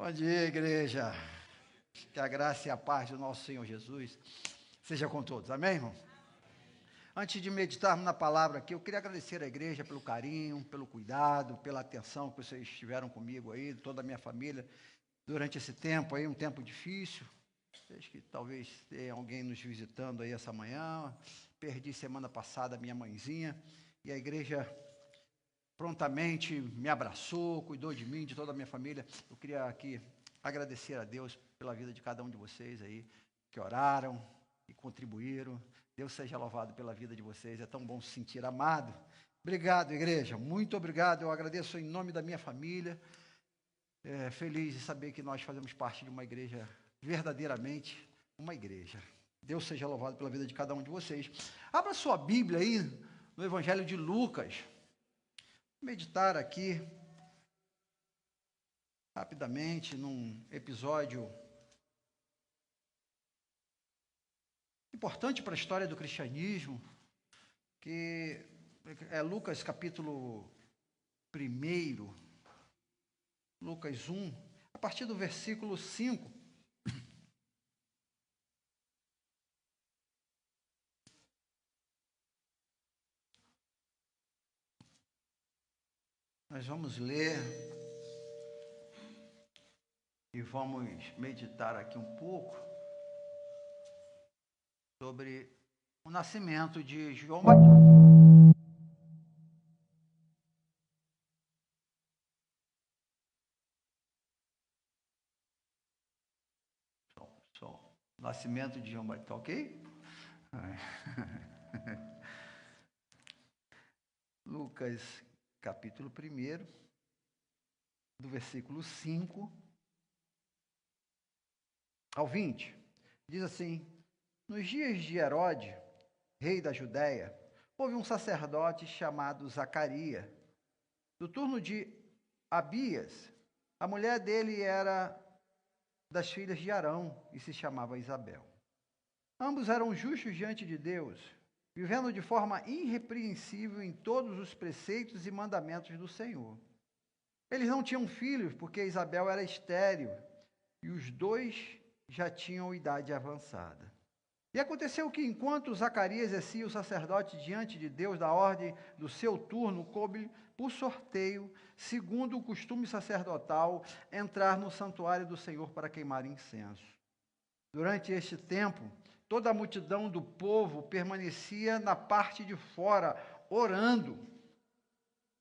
Bom dia, igreja. Que a graça e a paz do nosso Senhor Jesus seja com todos. Amém, irmão? Antes de meditarmos na palavra aqui, eu queria agradecer à igreja pelo carinho, pelo cuidado, pela atenção que vocês tiveram comigo aí, toda a minha família, durante esse tempo aí, um tempo difícil. Acho que talvez tenha alguém nos visitando aí essa manhã. Perdi semana passada a minha mãezinha e a igreja prontamente me abraçou, cuidou de mim, de toda a minha família. Eu queria aqui agradecer a Deus pela vida de cada um de vocês aí, que oraram e contribuíram. Deus seja louvado pela vida de vocês, é tão bom se sentir amado. Obrigado, igreja, muito obrigado. Eu agradeço em nome da minha família. Feliz de saber que nós fazemos parte de uma igreja, verdadeiramente uma igreja. Deus seja louvado pela vida de cada um de vocês. Abra sua Bíblia aí no Evangelho de Lucas. Meditar aqui rapidamente num episódio importante para a história do cristianismo, que é Lucas capítulo 1, Lucas 1, a partir do versículo 5. Nós vamos ler e vamos meditar aqui um pouco sobre o nascimento de João Batista. O nascimento de João Batista, ok? Lucas capítulo 1, do versículo 5 ao 20, diz assim: nos dias de Herodes, rei da Judéia, houve um sacerdote chamado Zacarias, do turno de Abias. A mulher dele era das filhas de Arão e se chamava Isabel. Ambos eram justos diante de Deus, vivendo de forma irrepreensível em todos os preceitos e mandamentos do Senhor. Eles não tinham filhos, porque Isabel era estéril, e os dois já tinham idade avançada. E aconteceu que, enquanto Zacarias exercia o sacerdote diante de Deus da ordem do seu turno, coube por sorteio, segundo o costume sacerdotal, entrar no santuário do Senhor para queimar incenso. Durante este tempo, toda a multidão do povo permanecia na parte de fora, orando.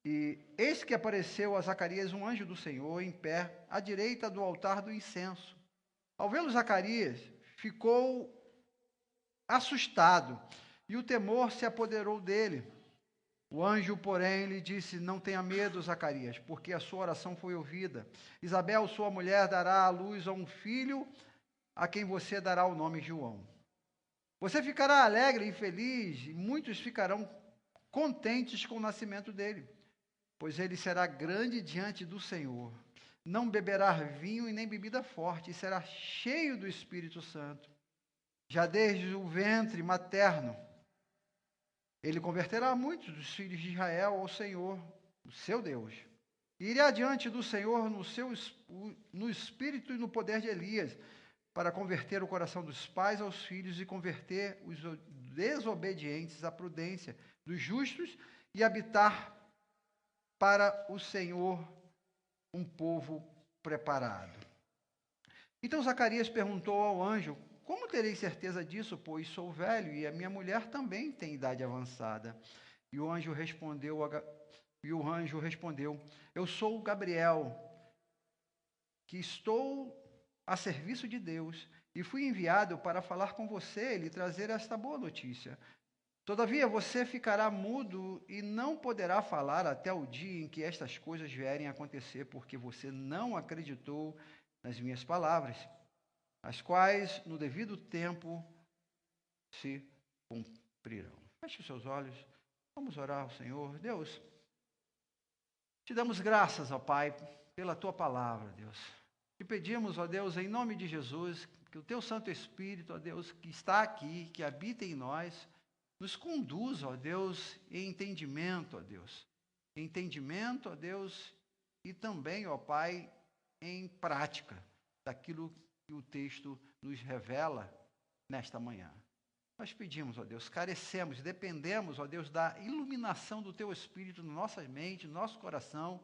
E eis que apareceu a Zacarias um anjo do Senhor, em pé, à direita do altar do incenso. Ao vê-lo, Zacarias ficou assustado, e o temor se apoderou dele. O anjo, porém, lhe disse: não tenha medo, Zacarias, porque a sua oração foi ouvida. Isabel, sua mulher, dará à luz a um filho, a quem você dará o nome João. Você ficará alegre e feliz, e muitos ficarão contentes com o nascimento dele, pois ele será grande diante do Senhor. Não beberá vinho e nem bebida forte, e será cheio do Espírito Santo. Já desde o ventre materno, ele converterá muitos dos filhos de Israel ao Senhor, o seu Deus. E irá diante do Senhor no espírito e no poder de Elias, para converter o coração dos pais aos filhos e converter os desobedientes à prudência dos justos e habitar para o Senhor um povo preparado. Então Zacarias perguntou ao anjo: como terei certeza disso, pois sou velho e a minha mulher também tem idade avançada? E o anjo respondeu: eu sou Gabriel, que estou a serviço de Deus, e fui enviado para falar com você e lhe trazer esta boa notícia. Todavia você ficará mudo e não poderá falar até o dia em que estas coisas vierem a acontecer, porque você não acreditou nas minhas palavras, as quais no devido tempo se cumprirão. Feche os seus olhos, vamos orar ao Senhor. Deus, te damos graças, ó Pai, pela tua palavra, Deus. Te pedimos, ó Deus, em nome de Jesus, que o teu Santo Espírito, ó Deus, que está aqui, que habita em nós, nos conduza, ó Deus, em entendimento, ó Deus. Entendimento, ó Deus, e também, ó Pai, em prática daquilo que o texto nos revela nesta manhã. Nós pedimos, ó Deus, carecemos, dependemos, ó Deus, da iluminação do Teu Espírito na nossa mente, no nosso coração.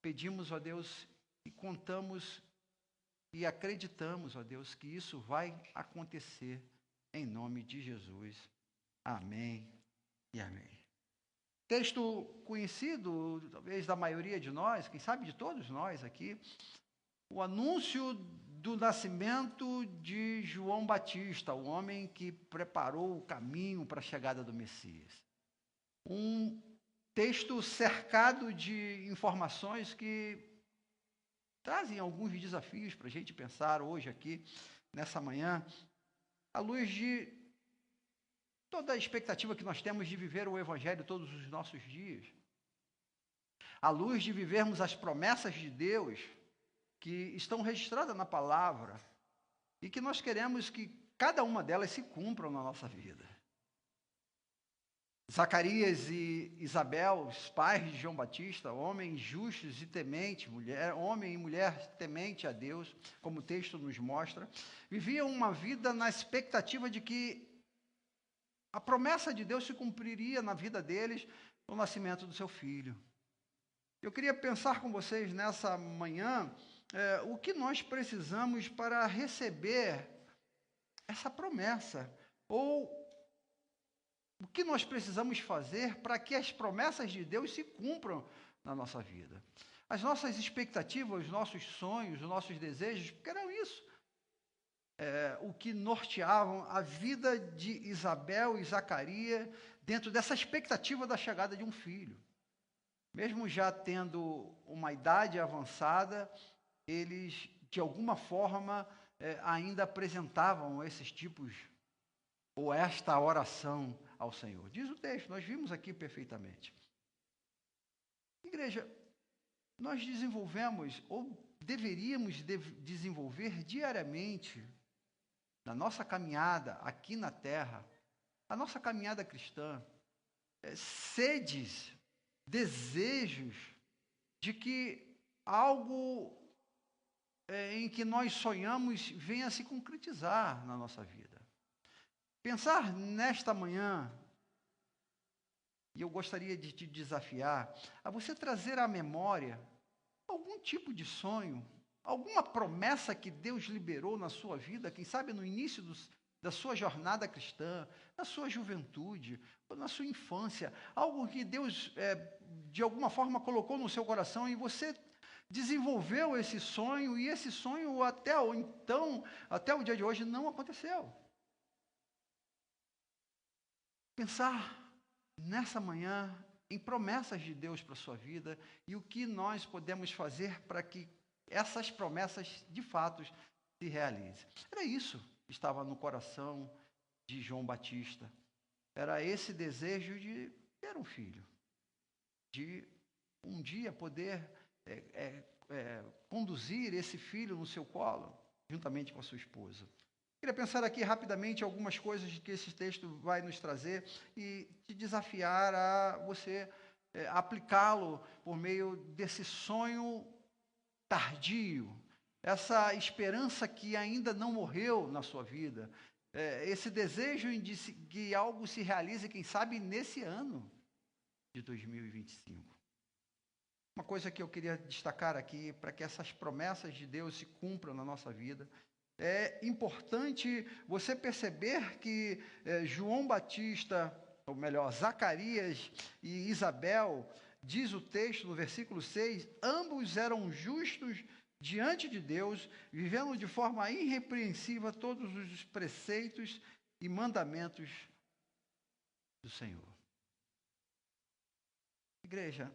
Pedimos, ó Deus, e contamos e acreditamos, ó Deus, que isso vai acontecer em nome de Jesus. Amém e amém. Texto conhecido, talvez da maioria de nós, quem sabe de todos nós aqui, o anúncio do nascimento de João Batista, o homem que preparou o caminho para a chegada do Messias. Um texto cercado de informações que trazem alguns desafios para a gente pensar hoje aqui, nessa manhã, à luz de toda a expectativa que nós temos de viver o Evangelho todos os nossos dias, à luz de vivermos as promessas de Deus que estão registradas na palavra e que nós queremos que cada uma delas se cumpram na nossa vida. Zacarias e Isabel, os pais de João Batista, homens justos e tementes, homem e mulher temente a Deus, como o texto nos mostra, viviam uma vida na expectativa de que a promessa de Deus se cumpriria na vida deles no nascimento do seu filho. Eu queria pensar com vocês nessa manhã o que nós precisamos para receber essa promessa, ou o que nós precisamos fazer para que as promessas de Deus se cumpram na nossa vida. As nossas expectativas, os nossos sonhos, os nossos desejos, porque eram isso. O que norteavam a vida de Isabel e Zacarias dentro dessa expectativa da chegada de um filho. Mesmo já tendo uma idade avançada, eles, de alguma forma, ainda apresentavam esses tipos, ou esta oração ao Senhor. Diz o texto, nós vimos aqui perfeitamente. Igreja, nós desenvolvemos, ou deveríamos desenvolver diariamente, na nossa caminhada aqui na terra, a nossa caminhada cristã, sedes, desejos de que algo em que nós sonhamos venha a se concretizar na nossa vida. Pensar nesta manhã, e eu gostaria de te desafiar, a você trazer à memória algum tipo de sonho, alguma promessa que Deus liberou na sua vida, quem sabe no início da sua jornada cristã, na sua juventude, ou na sua infância, algo que Deus, de alguma forma, colocou no seu coração e você desenvolveu esse sonho, e esse sonho até o dia de hoje não aconteceu. Pensar nessa manhã em promessas de Deus para a sua vida e o que nós podemos fazer para que essas promessas de fato se realizem. Era isso que estava no coração de João Batista. Era esse desejo de ter um filho, de um dia poder conduzir esse filho no seu colo, juntamente com a sua esposa. Queria pensar aqui rapidamente algumas coisas que esse texto vai nos trazer e te desafiar a você aplicá-lo por meio desse sonho tardio, essa esperança que ainda não morreu na sua vida, esse desejo de que algo se realize, quem sabe, nesse ano de 2025. Uma coisa que eu queria destacar aqui, para que essas promessas de Deus se cumpram na nossa vida, é importante você perceber que João Batista, ou melhor, Zacarias e Isabel, diz o texto no versículo 6, ambos eram justos diante de Deus, vivendo de forma irrepreensível todos os preceitos e mandamentos do Senhor. Igreja,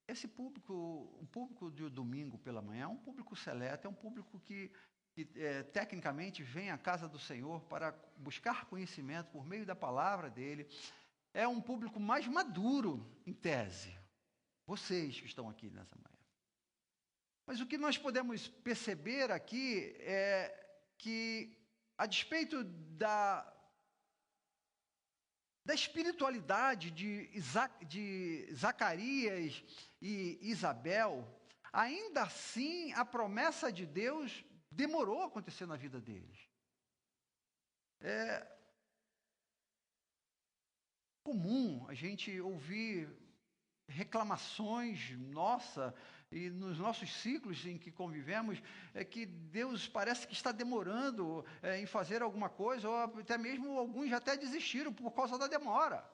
esse público, o público do domingo pela manhã, é um público seleto, é um público que tecnicamente vem à casa do Senhor para buscar conhecimento por meio da palavra dele. É um público mais maduro, em tese. Vocês que estão aqui nessa manhã. Mas o que nós podemos perceber aqui é que, a despeito da espiritualidade de Zacarias e Isabel, ainda assim a promessa de Deus demorou a acontecer na vida deles. É comum a gente ouvir reclamações, e nos nossos ciclos em que convivemos, é que Deus parece que está demorando em fazer alguma coisa, ou até mesmo alguns já até desistiram por causa da demora.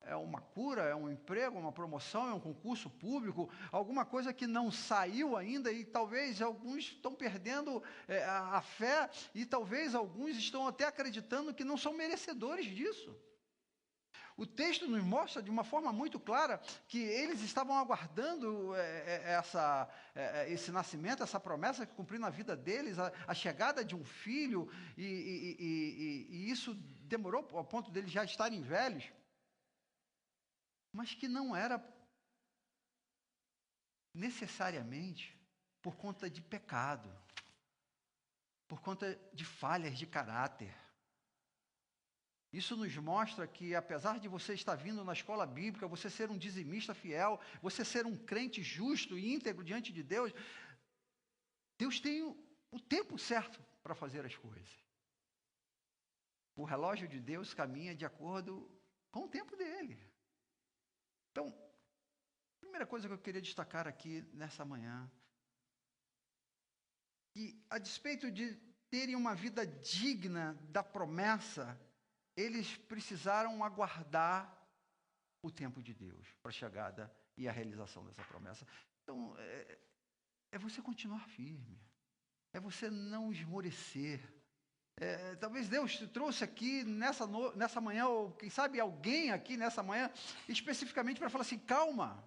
É uma cura, é um emprego, uma promoção, é um concurso público, alguma coisa que não saiu ainda, e talvez alguns estão perdendo a fé, e talvez alguns estão até acreditando que não são merecedores disso. O texto nos mostra de uma forma muito clara que eles estavam aguardando esse nascimento, essa promessa que cumpriu na vida deles, a chegada de um filho, e isso demorou ao ponto deles já estarem velhos, mas que não era necessariamente por conta de pecado, por conta de falhas de caráter. Isso nos mostra que, apesar de você estar vindo na escola bíblica, você ser um dizimista fiel, você ser um crente justo e íntegro diante de Deus, Deus tem o tempo certo para fazer as coisas. O relógio de Deus caminha de acordo com o tempo dele. Então, a primeira coisa que eu queria destacar aqui nessa manhã, que a despeito de terem uma vida digna da promessa, eles precisaram aguardar o tempo de Deus para a chegada e a realização dessa promessa. Então, é você continuar firme, é você não esmorecer. Talvez Deus te trouxe aqui nessa manhã, ou quem sabe alguém aqui nessa manhã, especificamente para falar assim, calma,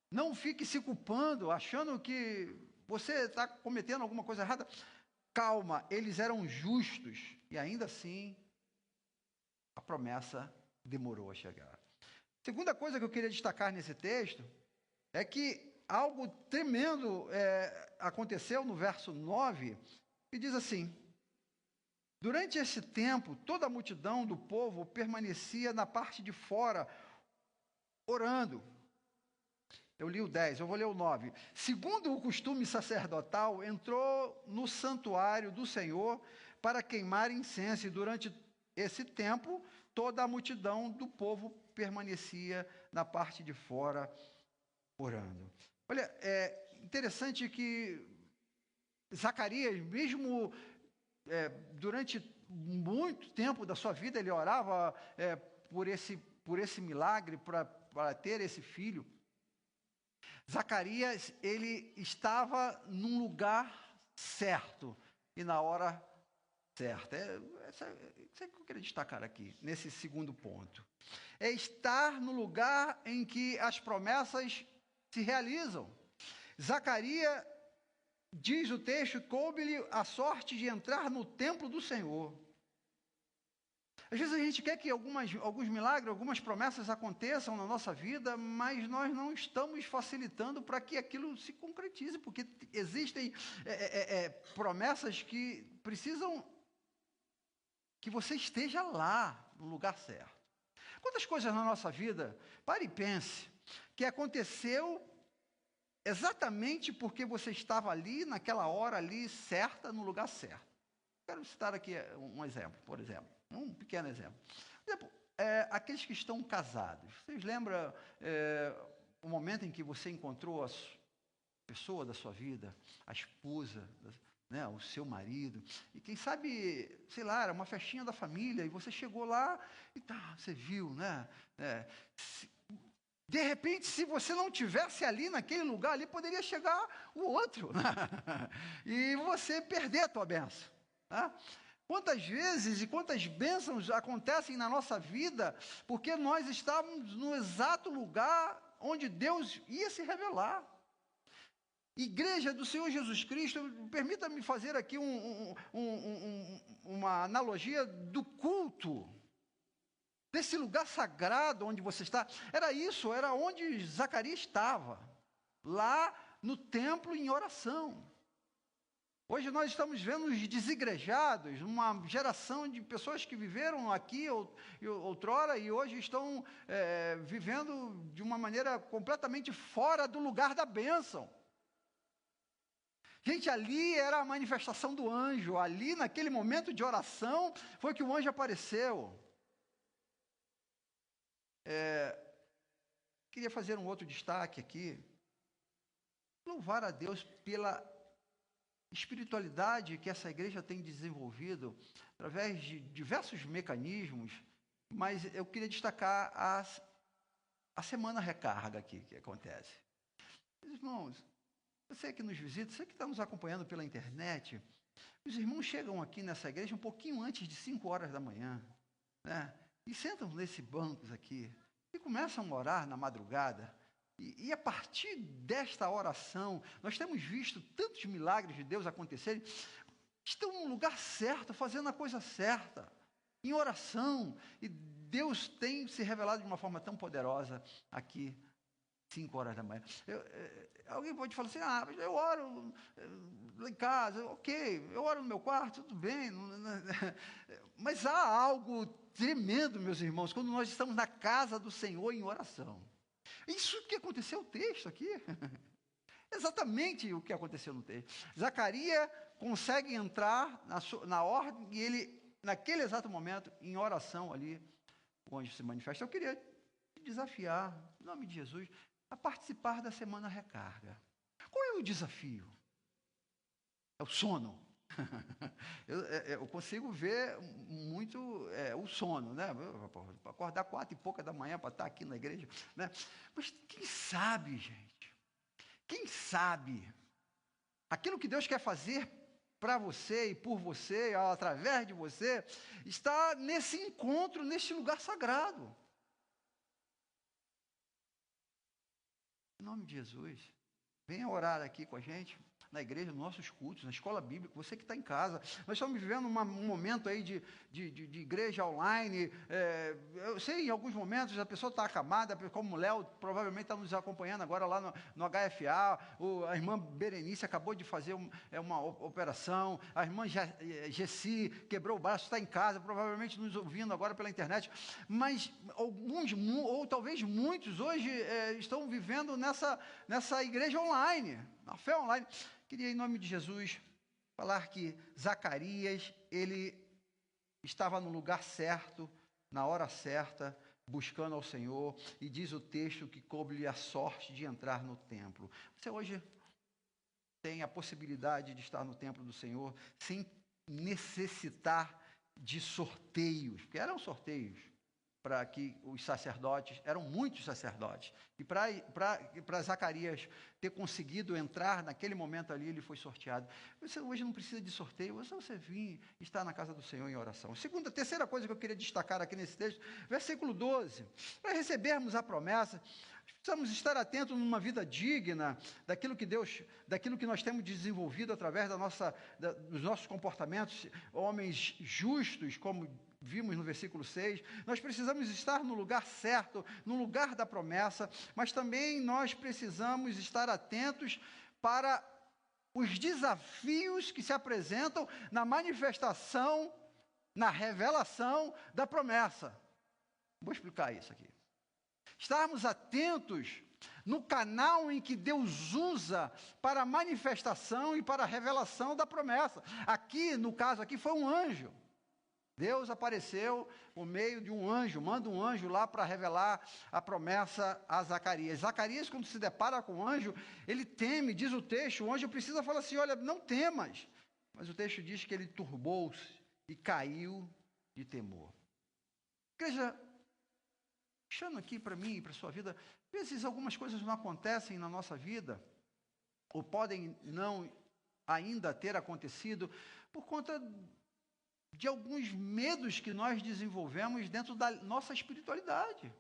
não fique se culpando, achando que você está cometendo alguma coisa errada. Calma, eles eram justos, e ainda assim, a promessa demorou a chegar. Segunda coisa que eu queria destacar nesse texto é que algo tremendo aconteceu no verso 9, que diz assim: durante esse tempo, toda a multidão do povo permanecia na parte de fora, orando. Eu li o 10, eu vou ler o 9. Segundo o costume sacerdotal, entrou no santuário do Senhor para queimar incenso, e durante esse tempo, toda a multidão do povo permanecia na parte de fora, orando. Olha, é interessante que Zacarias, mesmo durante muito tempo da sua vida, ele orava por esse milagre, para ter esse filho. Zacarias, ele estava num lugar certo e na hora certa. Isso é que eu queria destacar aqui, nesse segundo ponto. É estar no lugar em que as promessas se realizam. Zacarias, diz o texto, coube-lhe a sorte de entrar no templo do Senhor. Às vezes a gente quer que alguns milagres, algumas promessas aconteçam na nossa vida, mas nós não estamos facilitando para que aquilo se concretize, porque existem promessas que precisam que você esteja lá, no lugar certo. Quantas coisas na nossa vida, pare e pense, que aconteceu exatamente porque você estava ali, naquela hora ali, certa, no lugar certo. Quero citar aqui um exemplo, por exemplo, um pequeno exemplo. Por exemplo, aqueles que estão casados. Vocês lembram o momento em que você encontrou a pessoa da sua vida, a esposa, né, o seu marido, e quem sabe, sei lá, era uma festinha da família, e você chegou lá e você viu, né? De repente, se você não tivesse ali naquele lugar, ali poderia chegar o outro, né? E você perder a tua bênção. Né? Quantas vezes e quantas bênçãos acontecem na nossa vida porque nós estávamos no exato lugar onde Deus ia se revelar. Igreja do Senhor Jesus Cristo, permita-me fazer aqui uma analogia do culto, desse lugar sagrado onde você está. Era isso, era onde Zacarias estava, lá no templo em oração. Hoje nós estamos vendo os desigrejados, uma geração de pessoas que viveram aqui outrora e hoje estão vivendo de uma maneira completamente fora do lugar da bênção. Gente, ali era a manifestação do anjo. Ali, naquele momento de oração, foi que o anjo apareceu. Queria fazer um outro destaque aqui. Louvar a Deus pela espiritualidade que essa igreja tem desenvolvido através de diversos mecanismos, mas eu queria destacar a semana recarga aqui que acontece. Irmãos, você que nos visita, você que está nos acompanhando pela internet, os irmãos chegam aqui nessa igreja um pouquinho antes de 5 horas da manhã, né? E sentam nesses bancos aqui e começam a orar na madrugada. E a partir desta oração, nós temos visto tantos milagres de Deus acontecerem. Estão no lugar certo, fazendo a coisa certa, em oração. E Deus tem se revelado de uma forma tão poderosa aqui, 5 horas da manhã. Alguém pode falar assim, mas eu oro lá em casa, ok, eu oro no meu quarto, tudo bem. Mas há algo tremendo, meus irmãos, quando nós estamos na casa do Senhor em oração. Isso que aconteceu no texto aqui. Exatamente o que aconteceu no texto. Zacarias consegue entrar na ordem e ele, naquele exato momento, em oração ali, o anjo se manifesta. Eu queria te desafiar, em nome de Jesus, a participar da semana recarga. Qual é o desafio? É o sono. Eu consigo ver muito o sono, né? Acordar 4h pouca da manhã para estar aqui na igreja, né? Mas quem sabe, gente? Quem sabe aquilo que Deus quer fazer para você e por você, através de você, está nesse encontro, neste lugar sagrado. Em nome de Jesus, venha orar aqui com a gente. Na igreja, nos nossos cultos, na escola bíblica, você que está em casa. Nós estamos vivendo um momento aí de igreja online. Eu sei, em alguns momentos, a pessoa está acamada, como o Léo provavelmente está nos acompanhando agora lá no HFA. A irmã Berenice acabou de fazer uma operação. A irmã Gessi quebrou o braço, está em casa, provavelmente nos ouvindo agora pela internet. Mas alguns, ou talvez muitos, hoje estão vivendo nessa igreja online, na fé online. Queria, em nome de Jesus, falar que Zacarias, ele estava no lugar certo, na hora certa, buscando ao Senhor, e diz o texto que coube-lhe a sorte de entrar no templo. Você hoje tem a possibilidade de estar no templo do Senhor sem necessitar de sorteios, porque eram sorteios para que os sacerdotes, eram muitos sacerdotes, e para Zacarias ter conseguido entrar naquele momento ali, ele foi sorteado. Você hoje não precisa de sorteio, é só você vir e estar na casa do Senhor em oração. Terceira coisa que eu queria destacar aqui nesse texto, versículo 12, para recebermos a promessa, precisamos estar atentos numa vida digna daquilo que nós temos desenvolvido através dos nossos comportamentos, homens justos, como vimos no versículo 6, nós precisamos estar no lugar certo, no lugar da promessa, mas também nós precisamos estar atentos para os desafios que se apresentam na manifestação, na revelação da promessa. Vou explicar isso aqui. Estarmos atentos no canal em que Deus usa para a manifestação e para a revelação da promessa. Aqui, no caso aqui, foi um anjo. Deus apareceu por meio de um anjo, manda um anjo lá para revelar a promessa a Zacarias. Zacarias, quando se depara com o anjo, ele teme, diz o texto, o anjo precisa falar assim, olha, não temas. Mas o texto diz que ele turbou-se e caiu de temor. Igreja, puxando aqui para mim e para a sua vida, às vezes algumas coisas não acontecem na nossa vida, ou podem não ainda ter acontecido, por conta de alguns medos que nós desenvolvemos dentro da nossa espiritualidade.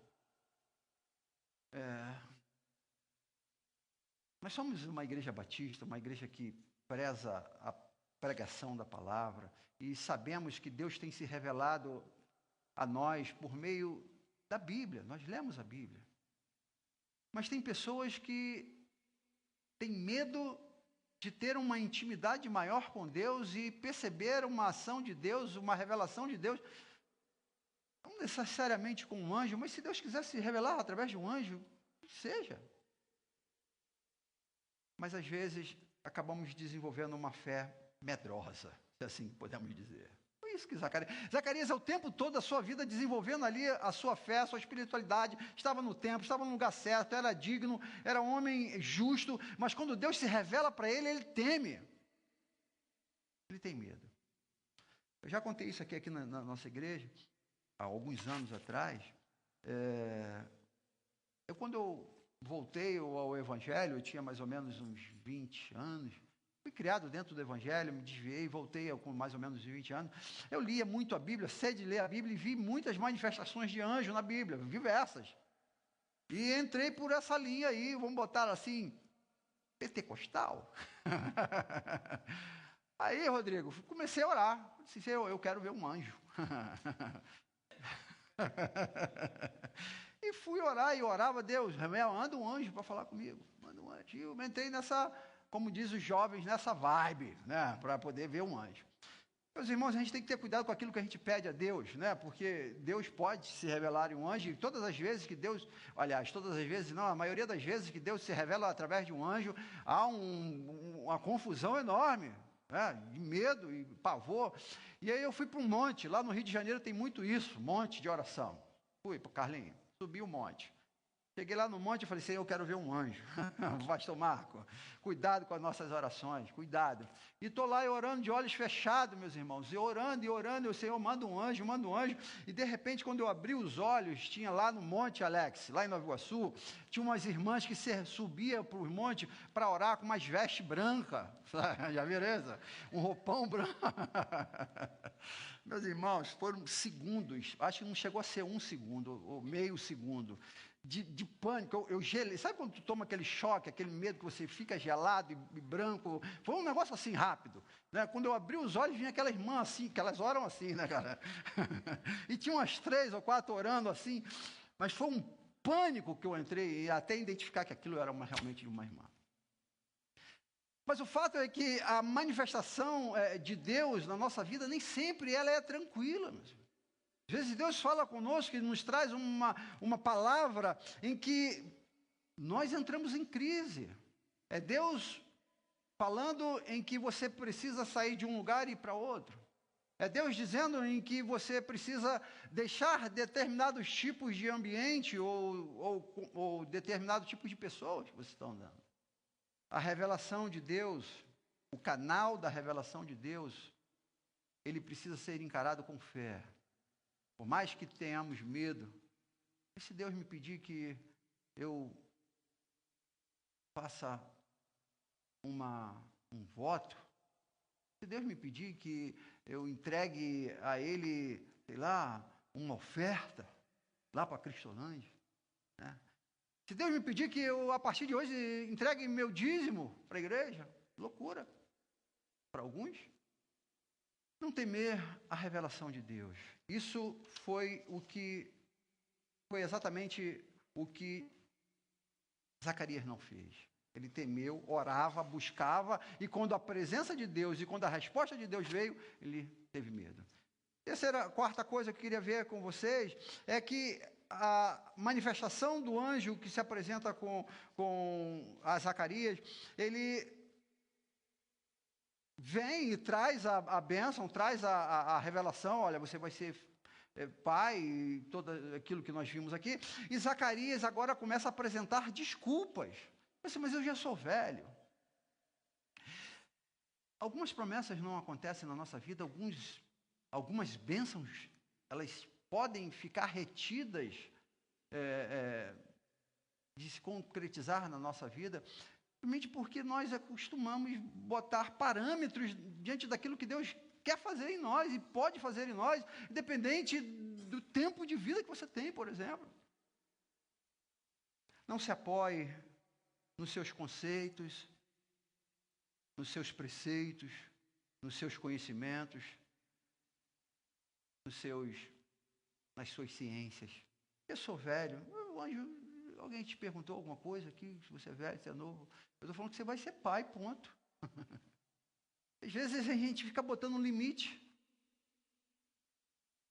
Nós somos uma igreja batista, uma igreja que preza a pregação da palavra, e sabemos que Deus tem se revelado a nós por meio da Bíblia, nós lemos a Bíblia. Mas tem pessoas que têm medo de ter uma intimidade maior com Deus e perceber uma ação de Deus, uma revelação de Deus, não necessariamente com um anjo, mas se Deus quiser se revelar através de um anjo, seja. Mas às vezes acabamos desenvolvendo uma fé medrosa, se assim podemos dizer. Foi isso que Zacarias, o tempo todo da sua vida, desenvolvendo ali a sua fé, a sua espiritualidade, estava no templo, estava no lugar certo, era digno, era um homem justo, mas quando Deus se revela para ele, ele teme. Ele tem medo. Eu já contei isso aqui na nossa igreja, há alguns anos atrás. Quando eu voltei ao Evangelho, eu tinha mais ou menos uns 20 anos, fui criado dentro do Evangelho, me desviei, voltei com mais ou menos 20 anos. Eu lia muito a Bíblia, sei de ler a Bíblia e vi muitas manifestações de anjo na Bíblia, diversas. E entrei por essa linha aí, vamos botar assim, pentecostal. Aí, Rodrigo, comecei a orar. Disse, eu quero ver um anjo. E fui orar e orava, Deus, manda um anjo para falar comigo. Manda um anjo. E eu entrei nessa, como diz os jovens, nessa vibe, né, para poder ver um anjo. Meus irmãos, a gente tem que ter cuidado com aquilo que a gente pede a Deus, né? Porque Deus pode se revelar em um anjo, e todas as vezes que Deus, aliás, todas as vezes não, a maioria das vezes que Deus se revela através de um anjo, há uma confusão enorme, né? De medo e pavor. E aí eu fui para um monte, lá no Rio de Janeiro tem muito isso, monte de oração. Fui para o Carlinho, subi o monte. Cheguei lá no monte e falei, Senhor, eu quero ver um anjo. Pastor Marco, cuidado com as nossas orações, cuidado. E estou lá orando de olhos fechados, meus irmãos, e orando, e o Senhor manda um anjo, e de repente, quando eu abri os olhos, tinha lá no monte, Alex, lá em Nova Iguaçu, tinha umas irmãs que subiam para o monte para orar com umas vestes brancas, já viram isso? Um roupão branco. Meus irmãos, foram segundos, acho que não chegou a ser um segundo, ou meio segundo, de pânico, eu gelei. Sabe quando tu toma aquele choque, aquele medo que você fica gelado e branco? Foi um negócio assim rápido, né? Quando eu abri os olhos, vinha aquela irmã assim, que elas oram assim, né, cara? E tinha umas 3 ou 4 orando assim, mas foi um pânico que eu entrei, e até identificar que aquilo era realmente uma irmã. Mas o fato é que a manifestação de Deus na nossa vida, nem sempre ela é tranquila, meus irmãos. Às vezes Deus fala conosco e nos traz uma palavra em que nós entramos em crise. É Deus falando em que você precisa sair de um lugar e ir para outro. É Deus dizendo em que você precisa deixar determinados tipos de ambiente ou determinado tipo de pessoas que você está andando. A revelação de Deus, o canal da revelação de Deus, ele precisa ser encarado com fé. Por mais que tenhamos medo, e se Deus me pedir que eu faça um voto, se Deus me pedir que eu entregue a Ele, sei lá, uma oferta, lá para a Cristolândia, né? Se Deus me pedir que eu, a partir de hoje, entregue meu dízimo para a igreja, loucura para alguns. Não temer a revelação de Deus. Isso foi exatamente o que Zacarias não fez. Ele temeu, orava, buscava, e quando a presença de Deus e quando a resposta de Deus veio, ele teve medo. Quarta coisa que eu queria ver com vocês é que a manifestação do anjo que se apresenta com a Zacarias, ele vem e traz a bênção, traz a revelação, olha, você vai ser pai, e tudo aquilo que nós vimos aqui. E Zacarias agora começa a apresentar desculpas. Mas eu já sou velho. Algumas promessas não acontecem na nossa vida, algumas bênçãos, elas podem ficar retidas de se concretizar na nossa vida, simplesmente porque nós acostumamos botar parâmetros diante daquilo que Deus quer fazer em nós e pode fazer em nós, independente do tempo de vida que você tem, por exemplo. Não se apoie nos seus conceitos, nos seus preceitos, nos seus conhecimentos, nas suas ciências. Eu sou velho. O anjo, alguém te perguntou alguma coisa aqui? Se você é velho, se é novo. Eu estou falando que você vai ser pai, ponto. Às vezes a gente fica botando um limite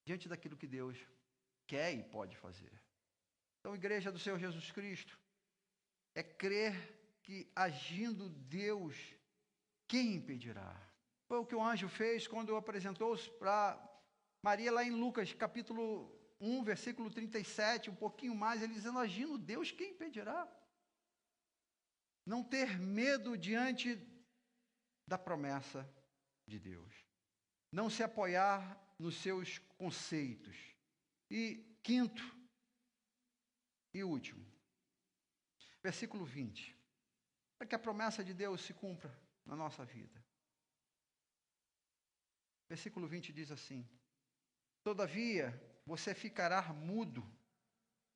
diante daquilo que Deus quer e pode fazer. Então, igreja do Senhor Jesus Cristo, é crer que agindo Deus quem impedirá? Foi o que o anjo fez quando apresentou-se para Maria lá em Lucas, capítulo 1, versículo 37, um pouquinho mais, ele dizendo, agindo Deus, quem impedirá? Não ter medo diante da promessa de Deus. Não se apoiar nos seus conceitos. E quinto e último, versículo 20. Para que a promessa de Deus se cumpra na nossa vida. Versículo 20 diz assim: todavia, você ficará mudo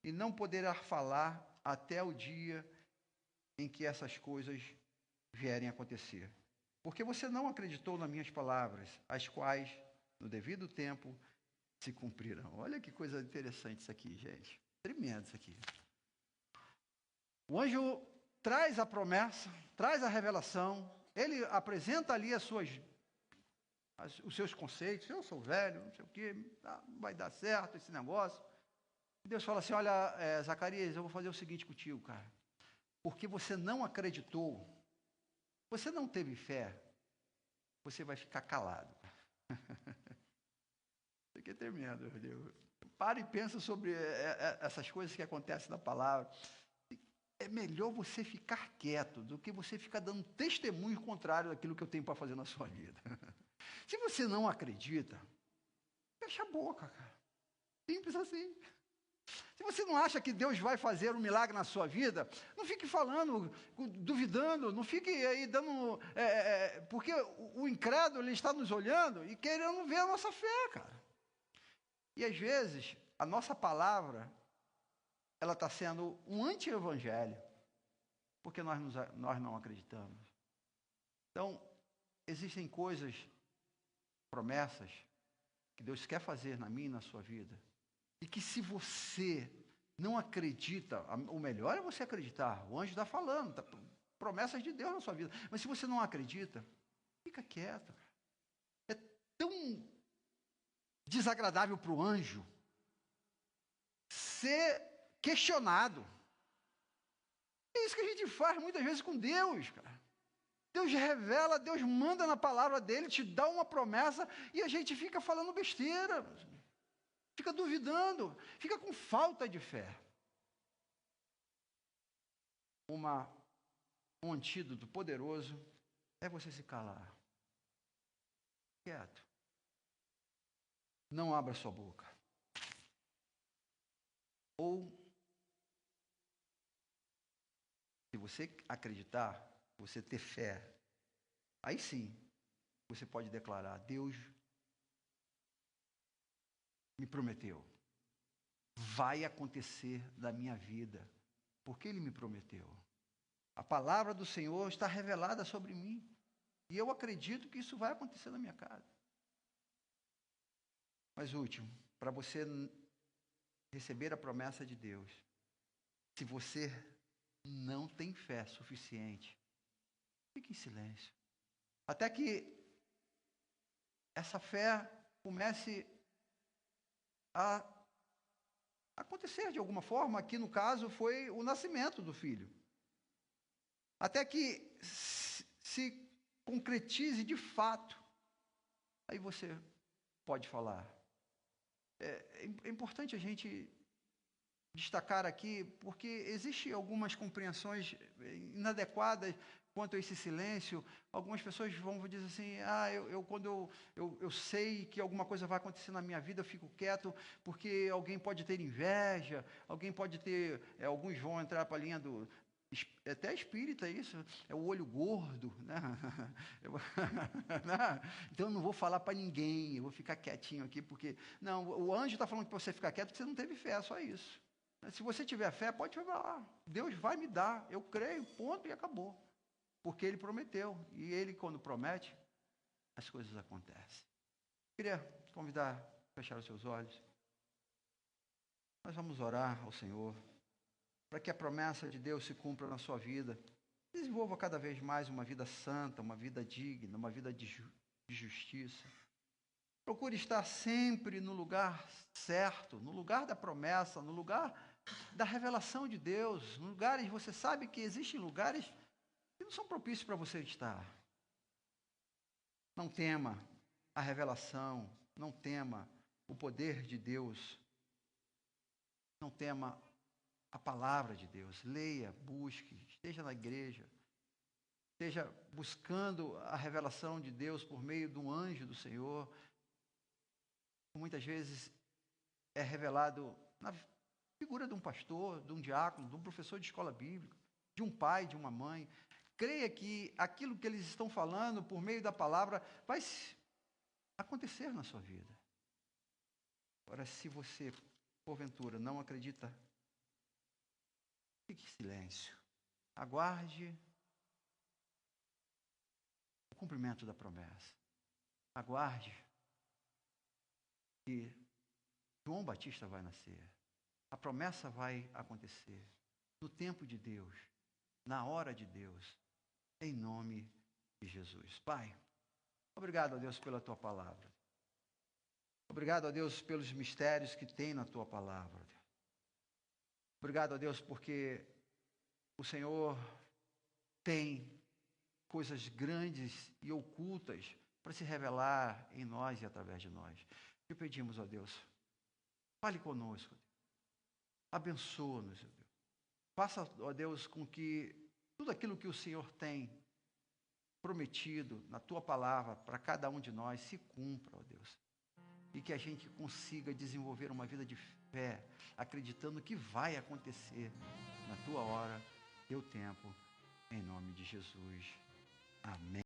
e não poderá falar até o dia em que essas coisas vierem a acontecer. Porque você não acreditou nas minhas palavras, as quais, no devido tempo, se cumprirão. Olha que coisa interessante isso aqui, gente. Tremendo isso aqui. O anjo traz a promessa, traz a revelação, ele apresenta ali os seus conceitos. Eu sou velho, não sei o quê, não vai dar certo esse negócio. Deus fala assim, olha, Zacarias, eu vou fazer o seguinte contigo, cara. Porque você não acreditou, você não teve fé, você vai ficar calado. Isso aqui é tremendo, meu Deus. Para e pensa sobre essas coisas que acontecem na palavra. É melhor você ficar quieto do que você ficar dando testemunho contrário daquilo que eu tenho para fazer na sua vida. Se você não acredita, fecha a boca, cara. Simples assim. Se você não acha que Deus vai fazer um milagre na sua vida, não fique falando, duvidando, não fique aí dando... porque o incrédulo ele está nos olhando e querendo ver a nossa fé, cara. E às vezes, a nossa palavra, ela está sendo um anti-evangelho, porque nós não acreditamos. Então, existem coisas, promessas, que Deus quer fazer na minha e na sua vida, e que se você não acredita, o melhor é você acreditar. O anjo está falando, promessas de Deus na sua vida. Mas se você não acredita, fica quieto. É tão desagradável para o anjo ser questionado. É isso que a gente faz muitas vezes com Deus, cara. Deus revela, Deus manda na palavra dele, te dá uma promessa e a gente fica falando besteira. Fica duvidando, fica com falta de fé. Um antídoto poderoso é você se calar. Quieto. Não abra sua boca. Ou, se você acreditar, você ter fé, aí sim, você pode declarar, Deus me prometeu. Vai acontecer na minha vida, porque Ele me prometeu. A palavra do Senhor está revelada sobre mim. E eu acredito que isso vai acontecer na minha casa. Mas último, para você receber a promessa de Deus, se você não tem fé suficiente, fique em silêncio. Até que essa fé comece a acontecer de alguma forma. Aqui no caso foi o nascimento do filho. Até que se concretize de fato. Aí você pode falar. É importante a gente destacar aqui, porque existem algumas compreensões inadequadas quanto a esse silêncio. Algumas pessoas vão dizer assim, quando eu sei que alguma coisa vai acontecer na minha vida, eu fico quieto, porque alguém pode ter inveja, alguém pode ter, alguns vão entrar para a linha do... Até espírita isso, é o olho gordo, né? Então eu não vou falar para ninguém, eu vou ficar quietinho aqui, porque... Não, o anjo está falando que você ficar quieto porque você não teve fé, só isso. Se você tiver fé, pode falar, Deus vai me dar, eu creio, ponto, e acabou. Porque Ele prometeu, e Ele quando promete, as coisas acontecem. Queria convidar a fechar os seus olhos. Nós vamos orar ao Senhor, para que a promessa de Deus se cumpra na sua vida. Desenvolva cada vez mais uma vida santa, uma vida digna, uma vida de justiça. Procure estar sempre no lugar certo, no lugar da promessa, no lugar da revelação de Deus, no lugares, você sabe que existem lugares que não são propícios para você estar. Não tema a revelação, não tema o poder de Deus, não tema a palavra de Deus. Leia, busque, esteja na igreja, esteja buscando a revelação de Deus por meio de um anjo do Senhor. Muitas vezes é revelado na figura de um pastor, de um diácono, de um professor de escola bíblica, de um pai, de uma mãe. Creia que aquilo que eles estão falando por meio da palavra vai acontecer na sua vida. Agora, se você, porventura, não acredita, fique em silêncio. Aguarde o cumprimento da promessa. Aguarde que João Batista vai nascer. A promessa vai acontecer no tempo de Deus, na hora de Deus, em nome de Jesus. Pai, obrigado a Deus pela tua palavra. Obrigado a Deus pelos mistérios que tem na tua palavra. Obrigado a Deus porque o Senhor tem coisas grandes e ocultas para se revelar em nós e através de nós. E pedimos a Deus, fale conosco, abençoa-nos, Deus. Faça, ó Deus, com que tudo aquilo que o Senhor tem prometido na tua palavra para cada um de nós se cumpra, ó Deus. E que a gente consiga desenvolver uma vida de fé, acreditando que vai acontecer na tua hora, teu tempo, em nome de Jesus. Amém.